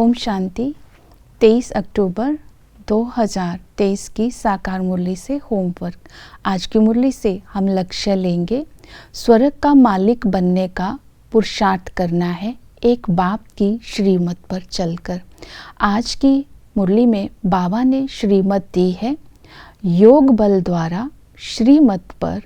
ओम शांति। 23 अक्टूबर 2023 की साकार मुरली से होमवर्क। आज की मुरली से हम लक्ष्य लेंगे, स्वर्ग का मालिक बनने का पुरुषार्थ करना है एक बाप की श्रीमत पर चलकर। आज की मुरली में बाबा ने श्रीमत दी है, योग बल द्वारा श्रीमत पर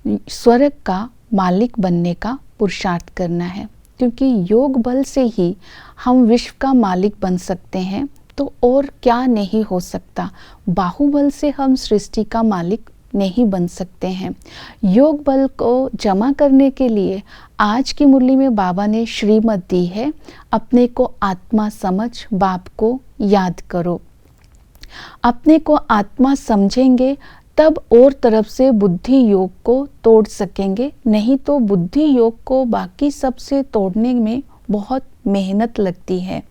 स्वर्ग का मालिक बनने का पुरुषार्थ करना है, क्योंकि योग बल से ही हम विश्व का मालिक बन सकते हैं। तो और क्या नहीं हो सकता, बाहुबल से हम सृष्टि का मालिक नहीं बन सकते हैं। योग बल को जमा करने के लिए आज की मुरली में बाबा ने श्रीमत दी है, अपने को आत्मा समझ बाप को याद करो। अपने को आत्मा समझेंगे तब और तरफ से बुद्धि योग को तोड़ सकेंगे, नहीं तो बुद्धि योग को बाकी सबसे तोड़ने में बहुत मेहनत लगती है।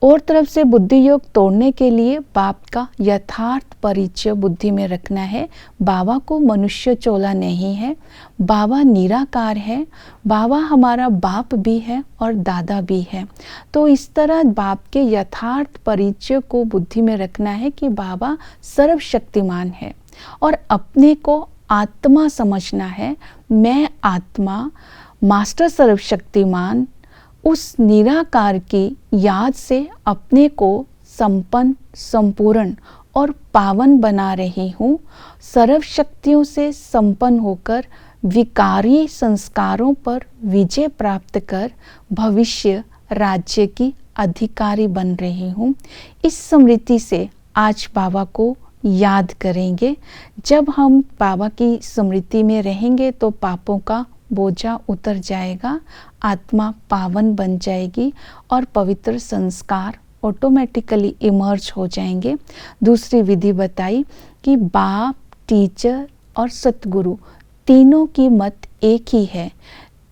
और तरफ से बुद्धि योग तोड़ने के लिए बाप का यथार्थ परिचय बुद्धि में रखना है। बाबा को मनुष्य चोला नहीं है, बाबा निराकार है, बाबा हमारा बाप भी है और दादा भी है। तो इस तरह बाप के यथार्थ परिचय को बुद्धि में रखना है कि बाबा सर्वशक्तिमान है और अपने को आत्मा समझना है। मैं आत्मा, मास्टर सर्वशक्तिमान, उस निराकार की याद से अपने को संपन्न, संपूर्ण और पावन बना रही हूँ। सर्वशक्तियों से संपन्न होकर विकारी संस्कारों पर विजय प्राप्त कर भविष्य राज्य की अधिकारी बन रही हूँ। इस स्मृति से आज बाबा को याद करेंगे। जब हम बाबा की स्मृति में रहेंगे तो पापों का बोझा उतर जाएगा, आत्मा पावन बन जाएगी और पवित्र संस्कार ऑटोमेटिकली इमर्ज हो जाएंगे। दूसरी विधि बताई कि बाप, टीचर और सतगुरु तीनों की मत एक ही है।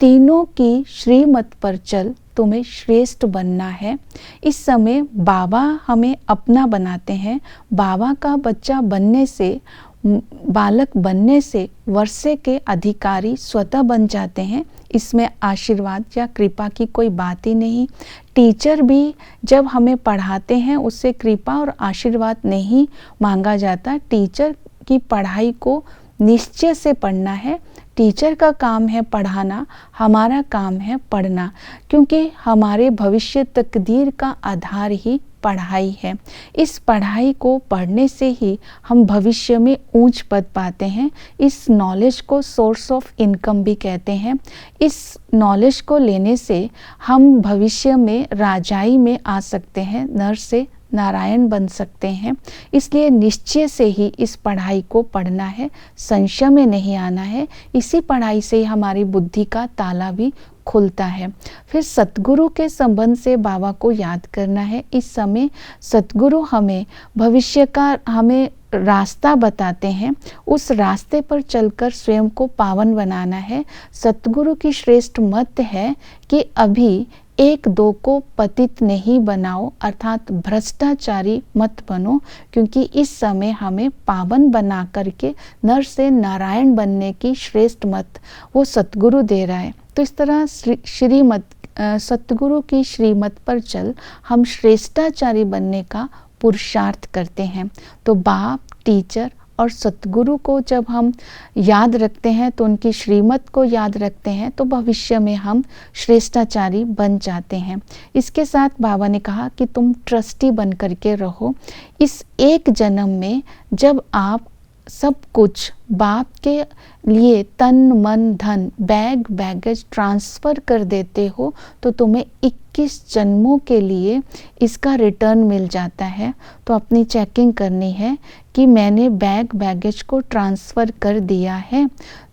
तीनों की श्रीमत पर चल, तुम्हें श्रेष्ठ बनना है। इस समय बाबा हमें अपना बनाते हैं। बाबा का बच्चा बनने से, बालक बनने से वर्षे के अधिकारी स्वतः बन जाते हैं। इसमें आशीर्वाद या कृपा की कोई बात ही नहीं। टीचर भी जब हमें पढ़ाते हैं उससे कृपा और आशीर्वाद नहीं मांगा जाता। टीचर की पढ़ाई को निश्चय से पढ़ना है। टीचर का काम है पढ़ाना, हमारा काम है पढ़ना, क्योंकि हमारे भविष्य तकदीर का आधार ही पढ़ाई है। इस पढ़ाई को पढ़ने से ही हम भविष्य में ऊंच पद पाते हैं। इस नॉलेज को सोर्स ऑफ इनकम भी कहते हैं। इस नॉलेज को लेने से हम भविष्य में राजाई में आ सकते हैं, नर से नारायण बन सकते हैं। इसलिए निश्चय से ही इस पढ़ाई को पढ़ना है, संशय में नहीं आना है। इसी पढ़ाई से ही हमारी बुद्धि का ताला भी खुलता है। फिर सतगुरु के संबंध से बाबा को याद करना है। इस समय सतगुरु हमें भविष्य का हमें रास्ता बताते हैं। उस रास्ते पर चलकर स्वयं को पावन बनाना है। सतगुरु की श्रेष्ठ मत है कि अभी एक दो को पतित नहीं बनाओ, अर्थात भ्रष्टाचारी मत बनो, क्योंकि इस समय हमें पावन बना करके नर से नारायण बनने की श्रेष्ठ मत वो सतगुरु दे रहा है। तो इस तरह श्रीमत, सतगुरु की श्रीमत पर चल हम श्रेष्ठाचारी बनने का पुरुषार्थ करते हैं। तो बाप, टीचर और सतगुरु को जब हम याद रखते हैं, तो उनकी श्रीमत को याद रखते हैं, तो भविष्य में हम श्रेष्ठाचारी बन जाते हैं। इसके साथ बाबा ने कहा कि तुम ट्रस्टी बन करके रहो। इस एक जन्म में जब आप सब कुछ बाप के लिए तन मन धन बैगेज ट्रांसफ़र कर देते हो, तो तुम्हें 21 जन्मों के लिए इसका रिटर्न मिल जाता है। तो अपनी चेकिंग करनी है कि मैंने बैगेज को ट्रांसफ़र कर दिया है।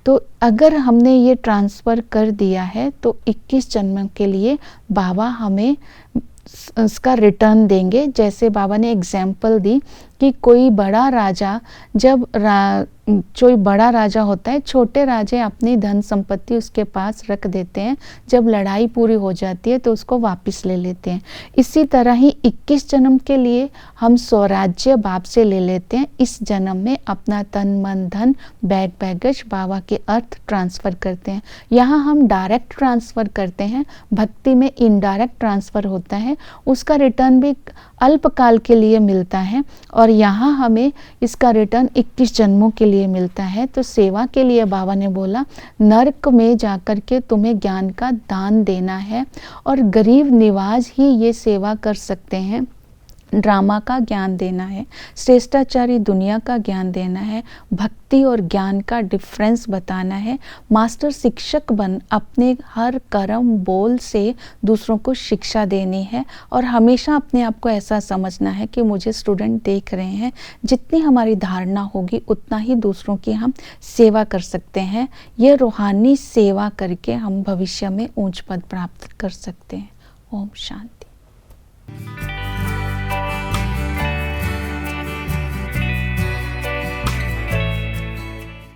तो अगर हमने ये ट्रांसफ़र कर दिया है तो 21 जन्मों के लिए बाबा हमें उसका रिटर्न देंगे। जैसे बाबा ने एग्जाम्पल दी कि कोई बड़ा राजा जब जो बड़ा राजा होता है, छोटे राजे अपनी धन संपत्ति उसके पास रख देते हैं, जब लड़ाई पूरी हो जाती है तो उसको वापस ले लेते हैं। इसी तरह ही 21 जन्म के लिए हम स्वराज्य बाप से ले लेते हैं, इस जन्म में अपना तन मन धन बैग बैगज बाबा के अर्थ ट्रांसफ़र करते हैं। यहाँ हम डायरेक्ट ट्रांसफ़र करते हैं, भक्ति में इनडायरेक्ट ट्रांसफ़र होता है, उसका रिटर्न भी अल्पकाल के लिए मिलता है, और यहाँ हमें इसका रिटर्न 21 जन्मों के लिए मिलता है। तो सेवा के लिए बाबा ने बोला, नर्क में जाकर के तुम्हें ज्ञान का दान देना है, और गरीब निवाज ही ये सेवा कर सकते हैं। ड्रामा का ज्ञान देना है, श्रेष्ठाचारी दुनिया का ज्ञान देना है, भक्ति और ज्ञान का डिफरेंस बताना है, मास्टर शिक्षक बन अपने हर कर्म बोल से दूसरों को शिक्षा देनी है, और हमेशा अपने आप को ऐसा समझना है कि मुझे स्टूडेंट देख रहे हैं। जितनी हमारी धारणा होगी उतना ही दूसरों की हम सेवा कर सकते हैं। यह रूहानी सेवा करके हम भविष्य में ऊंच पद प्राप्त कर सकते हैं। ओम शांति।